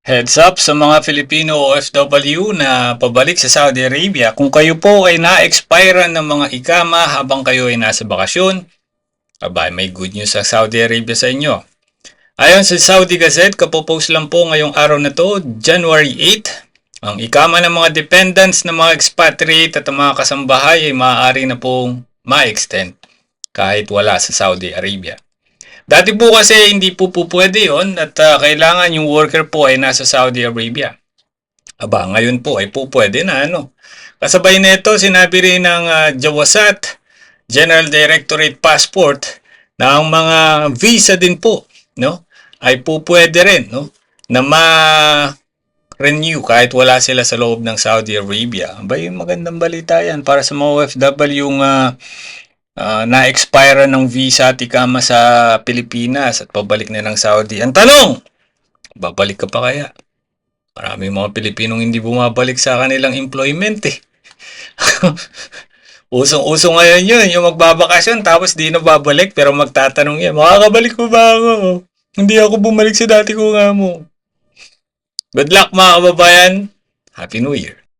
Heads up sa mga Filipino OFW na pabalik sa Saudi Arabia. Kung kayo po ay na-expire ng mga ikama habang kayo ay nasa bakasyon, may good news sa Saudi Arabia sa inyo. Ayon sa Saudi Gazette, kapopost lang po ngayong araw na to, January 8, ang ikama ng mga dependents ng mga expatriate at ang mga kasambahay ay maaari na pong ma-extend kahit wala sa Saudi Arabia. Dati po kasi hindi po pwede yon at kailangan yung worker po ay nasa Saudi Arabia. Ngayon po ay pwede na Kasabay nito, sinabi rin ng Jawasat General Directorate Passport na ang mga visa din po ay pwede rin na ma-renew kahit wala sila sa loob ng Saudi Arabia. Magandang balita yan para sa mga OFW yung na-expire ng visa at ikama sa Pilipinas at pabalik na ng Saudi. Ang tanong, babalik ka pa kaya? Maraming mga Pilipinong hindi bumabalik sa kanilang employment eh. Usong-uso ngayon yun, yung magbabakasyon tapos di na babalik pero magtatanong yan, makakabalik mo ba ako? Hindi ako bumalik sa dati ko nga mo. Good luck mga kababayan. Happy New Year.